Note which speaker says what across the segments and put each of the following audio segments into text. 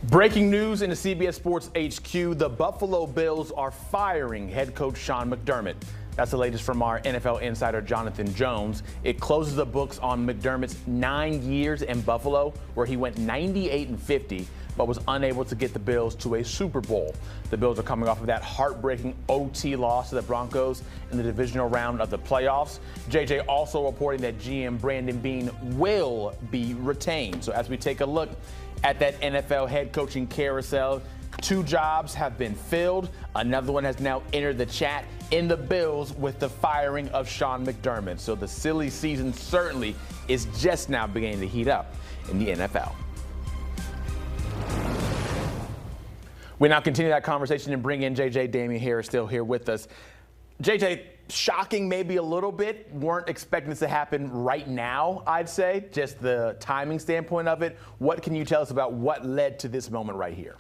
Speaker 1: Breaking news in the CBS Sports HQ, the Buffalo Bills are firing head coach Sean McDermott. That's the latest from our NFL insider Jonathan Jones. It closes the books on McDermott's 9 years in Buffalo, where he went 98-50, but was unable to get the Bills to a Super Bowl. The Bills are coming off of that heartbreaking OT loss to the Broncos in the divisional round of the playoffs. JJ also reporting that GM Brandon Beane will be retained. So as we take a look at that NFL head coaching carousel, 2 jobs have been filled. Another one has now entered the chat in the Bills with the firing of Sean McDermott. So the silly season certainly is just now beginning to heat up in the NFL. We now continue that conversation and bring in JJ. Damian Harris still here with us. JJ, shocking maybe a little bit. Weren't expecting this to happen right now, I'd say, just the timing standpoint of it. What can you tell us about what led to this moment right here?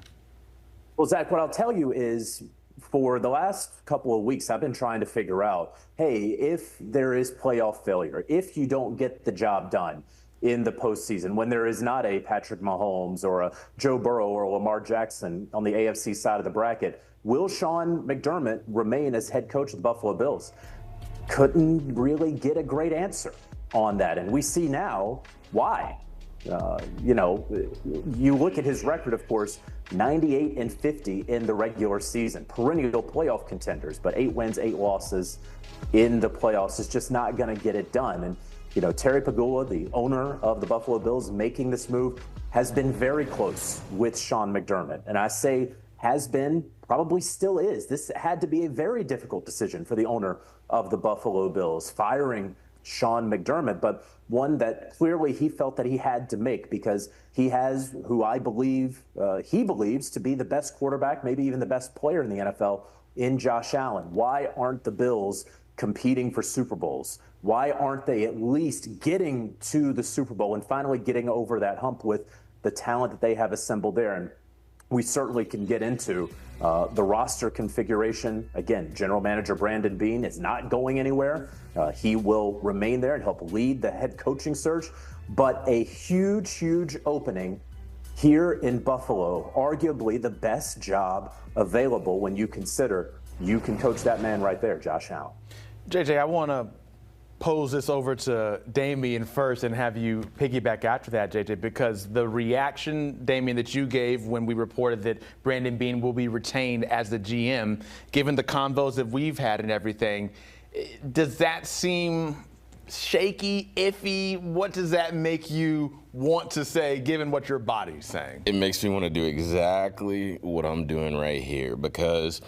Speaker 2: Well, Zach, what I'll tell you is for the last couple of weeks, I've been trying to figure out, hey, if there is playoff failure, if you don't get the job done in the postseason, when there is not a Patrick Mahomes or a Joe Burrow or a Lamar Jackson on the AFC side of the bracket, will Sean McDermott remain as head coach of the Buffalo Bills? Couldn't really get a great answer on that. And we see now why. You look at his record, of course, 98-50 in the regular season, perennial playoff contenders, but 8 wins, 8 losses in the playoffs is just not going to get it done. And, Terry Pegula, the owner of the Buffalo Bills, making this move, has been very close with Sean McDermott. And I say has been, probably still is. This had to be a very difficult decision for the owner of the Buffalo Bills, firing Sean McDermott, but one that clearly he felt that he had to make because he has who I believe he believes to be the best quarterback, maybe even the best player in the NFL in Josh Allen. Why aren't the Bills competing for Super Bowls? Why aren't they at least getting to the Super Bowl and finally getting over that hump with the talent that they have assembled there? And we certainly can get into the roster configuration. Again, general manager Brandon Beane is not going anywhere. He will remain there and help lead the head coaching search. But a huge, huge opening here in Buffalo, arguably the best job available when you consider you can coach that man right there, Josh Allen.
Speaker 1: JJ, I want to pose this over to Damian first and have you piggyback after that, JJ, because the reaction, Damian, that you gave when we reported that Brandon Beane will be retained as the GM, given the convos that we've had and everything, does that seem shaky, iffy? What does that make you want to say, given what your body's saying?
Speaker 3: It makes me want to do exactly what I'm doing right here, because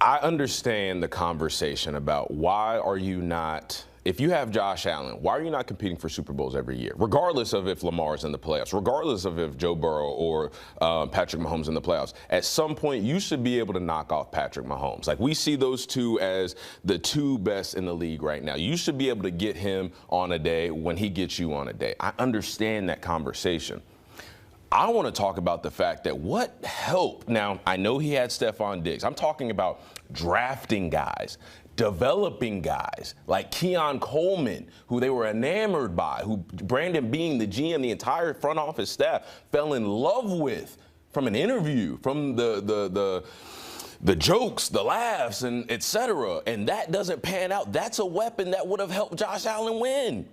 Speaker 3: I understand the conversation about why are you not – if you have Josh Allen, why are you not competing for Super Bowls every year, regardless of if Lamar's in the playoffs, regardless of if Joe Burrow or Patrick Mahomes in the playoffs? At some point, you should be able to knock off Patrick Mahomes. Like, we see those two as the 2 best in the league right now. You should be able to get him on a day when he gets you on a day. I understand that conversation. I want to talk about the fact that what help. Now, I know he had Stephon Diggs. I'm talking about drafting guys, developing guys like Keon Coleman, who they were enamored by, who Brandon Beane, the GM, the entire front office staff fell in love with from an interview, from the jokes, the laughs, and et cetera. And that doesn't pan out. That's a weapon that would have helped Josh Allen win.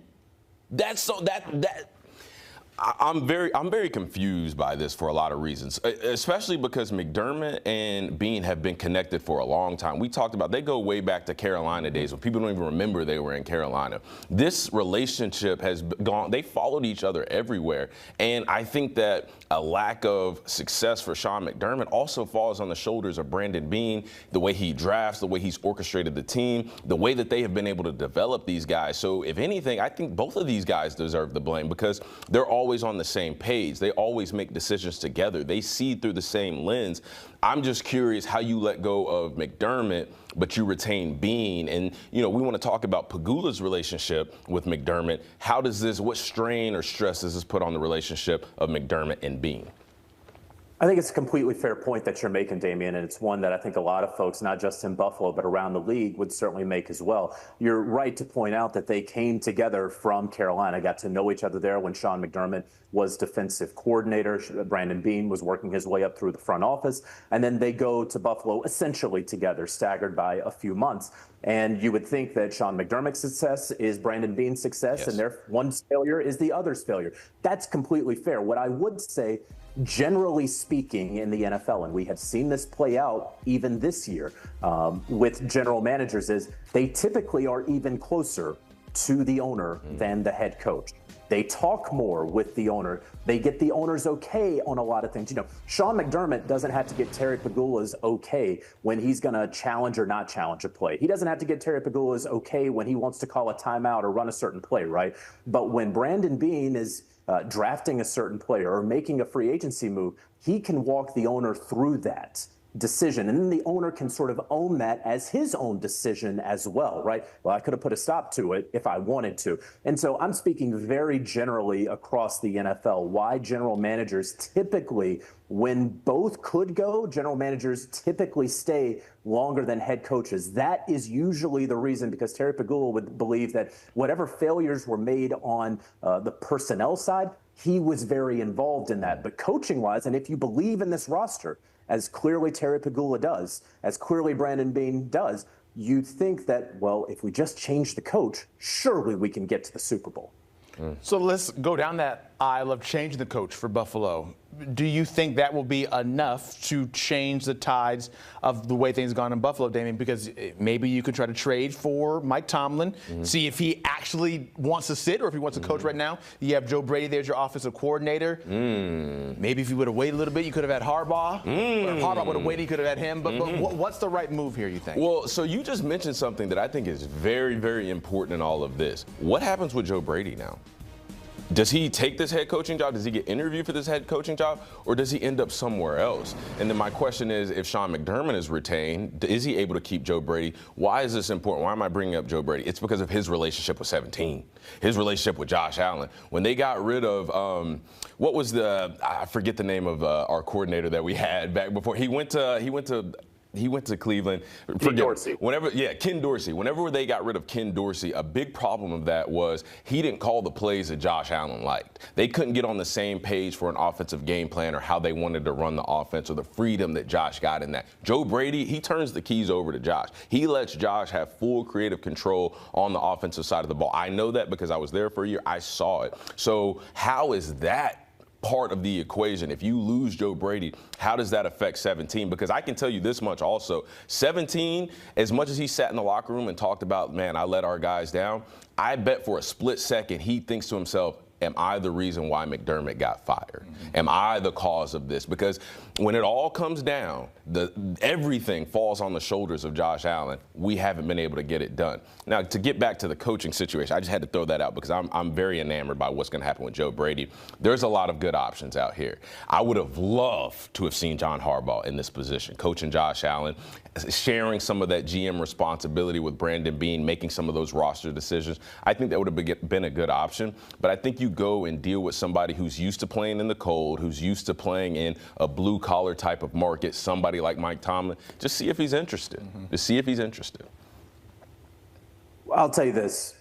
Speaker 3: I'm very confused by this for a lot of reasons, especially because McDermott and Beane have been connected for a long time. We talked about they go way back to Carolina days when people don't even remember they were in Carolina. This relationship has gone, they followed each other everywhere. And I think that a lack of success for Sean McDermott also falls on the shoulders of Brandon Beane, the way he drafts, the way he's orchestrated the team, the way that they have been able to develop these guys. So if anything, I think both of these guys deserve the blame because they're always on the same page. They always make decisions together. They see through the same lens. I'm just curious how you let go of McDermott, but you retain Beane. And, we want to talk about Pegula's relationship with McDermott. What strain or stress does this put on the relationship of McDermott and Beane?
Speaker 2: I think it's a completely fair point that you're making, Damian, and it's one that I think a lot of folks, not just in Buffalo, but around the league, would certainly make as well. You're right to point out that they came together from Carolina, got to know each other there when Sean McDermott was defensive coordinator. Brandon Beane was working his way up through the front office, and then they go to Buffalo essentially together, staggered by a few months. And you would think that Sean McDermott's success is Brandon Beane's success, and their one's failure is the other's failure. That's completely fair. What I would say, generally speaking, in the NFL, and we have seen this play out even this year with general managers, is they typically are even closer to the owner than the head coach. They talk more with the owner. They get the owner's okay on a lot of things. You know, Sean McDermott doesn't have to get Terry Pegula's okay when he's going to challenge or not challenge a play. He doesn't have to get Terry Pegula's okay when he wants to call a timeout or run a certain play, right? But when Brandon Beane is drafting a certain player or making a free agency move, he can walk the owner through that decision. And then the owner can sort of own that as his own decision as well, right? Well, I could have put a stop to it if I wanted to. And so I'm speaking very generally across the NFL, why general managers typically, when both could go, general managers typically stay longer than head coaches. That is usually the reason, because Terry Pegula would believe that whatever failures were made on the personnel side, he was very involved in that. But coaching-wise, and if you believe in this roster, as clearly Terry Pegula does, as clearly Brandon Beane does, you'd think that, well, if we just change the coach, surely we can get to the Super Bowl.
Speaker 1: So let's go down that aisle of changing the coach for Buffalo. Do you think that will be enough to change the tides of the way things have gone in Buffalo, Damian? Because maybe you could try to trade for Mike Tomlin, see if he actually wants to sit or if he wants to coach right now. You have Joe Brady there as your offensive coordinator. Maybe if you would have waited a little bit, you could have had Harbaugh. Or if Harbaugh would have waited, you could have had him. But what's the right move here, you think?
Speaker 3: Well, so you just mentioned something that I think is very, very important in all of this. What happens with Joe Brady now? Does he take this head coaching job? Does he get interviewed for this head coaching job? Or does he end up somewhere else? And then my question is, if Sean McDermott is retained, is he able to keep Joe Brady? Why is this important? Why am I bringing up Joe Brady? It's because of his relationship with 17, his relationship with Josh Allen. When they got rid of, what was I forget the name of our coordinator that we had back before. He went to Cleveland.
Speaker 2: Ken Dorsey.
Speaker 3: Ken Dorsey. Whenever they got rid of Ken Dorsey, a big problem of that was he didn't call the plays that Josh Allen liked. They couldn't get on the same page for an offensive game plan or how they wanted to run the offense or the freedom that Josh got in that. Joe Brady, he turns the keys over to Josh. He lets Josh have full creative control on the offensive side of the ball. I know that because I was there for a year. I saw it. So how is that part of the equation? If you lose Joe Brady, how does that affect 17? Because I can tell you this much also, 17, as much as he sat in the locker room and talked about, man, I let our guys down, I bet for a split second he thinks to himself, am I the reason why McDermott got fired? Am I the cause of this? Because when it all comes down, everything falls on the shoulders of Josh Allen. We haven't been able to get it done. Now, to get back to the coaching situation, I just had to throw that out because I'm very enamored by what's going to happen with Joe Brady. There's a lot of good options out here. I would have loved to have seen John Harbaugh in this position, coaching Josh Allen, sharing some of that GM responsibility with Brandon Beane, making some of those roster decisions. I think that would have been a good option. But I think you go and deal with somebody who's used to playing in the cold, who's used to playing in a blue-collar type of market, somebody like Mike Tomlin. Just see if he's interested. Just see if he's interested.
Speaker 2: I'll tell you this.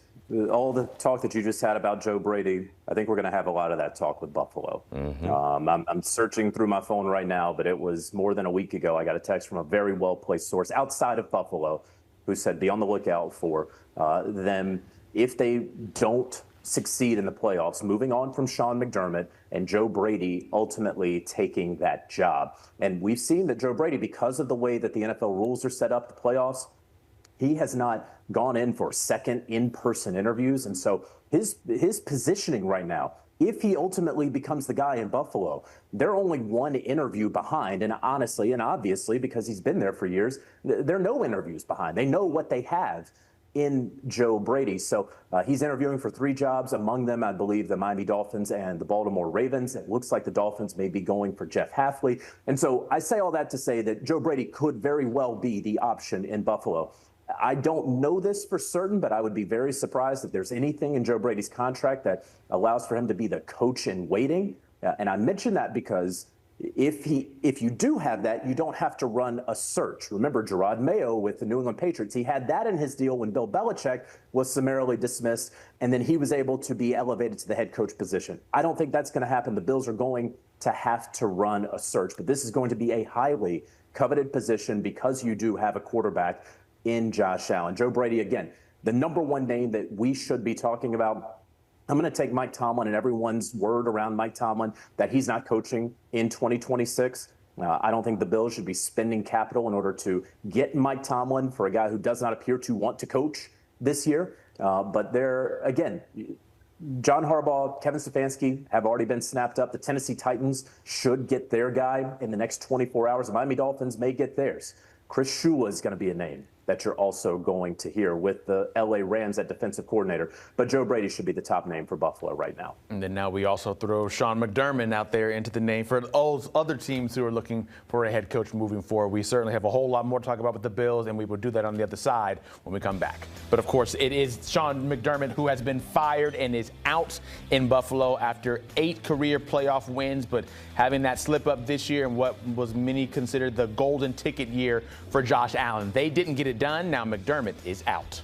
Speaker 2: All the talk that you just had about Joe Brady, I think we're going to have a lot of that talk with Buffalo. I'm searching through my phone right now, but it was more than a week ago. I got a text from a very well-placed source outside of Buffalo who said be on the lookout for them if they don't succeed in the playoffs, moving on from Sean McDermott and Joe Brady ultimately taking that job. And we've seen that Joe Brady, because of the way that the NFL rules are set up, the playoffs, he has not gone in for second in-person interviews. And so his positioning right now, if he ultimately becomes the guy in Buffalo, they're only one interview behind. And honestly and obviously, because he's been there for years, there are no interviews behind. They know what they have in Joe Brady. So he's interviewing for 3 jobs. Among them, I believe, the Miami Dolphins and the Baltimore Ravens. It looks like the Dolphins may be going for Jeff Hafley. And so I say all that to say that Joe Brady could very well be the option in Buffalo. I don't know this for certain, but I would be very surprised if there's anything in Joe Brady's contract that allows for him to be the coach in waiting. And I mention that because if you do have that, you don't have to run a search. Remember Gerard Mayo with the New England Patriots. He had that in his deal when Bill Belichick was summarily dismissed, and then he was able to be elevated to the head coach position. I don't think that's going to happen. The Bills are going to have to run a search, but this is going to be a highly coveted position because you do have a quarterback in Josh Allen. Joe Brady, again, the number one name that we should be talking about. I'm going to take Mike Tomlin and everyone's word around Mike Tomlin that he's not coaching in 2026. I don't think the Bills should be spending capital in order to get Mike Tomlin for a guy who does not appear to want to coach this year. But there, again, John Harbaugh, Kevin Stefanski have already been snapped up. The Tennessee Titans should get their guy in the next 24 hours. The Miami Dolphins may get theirs. Chris Shula is going to be a name that you're also going to hear with the LA Rams at defensive coordinator. But Joe Brady should be the top name for Buffalo right now.
Speaker 1: And then now we also throw Sean McDermott out there into the name for those other teams who are looking for a head coach moving forward. We certainly have a whole lot more to talk about with the Bills, and we will do that on the other side when we come back. But, of course, it is Sean McDermott who has been fired and is out in Buffalo after 8 career playoff wins, but having that slip up this year in what was many considered the golden ticket year for Josh Allen. They didn't get it done. Now McDermott is out.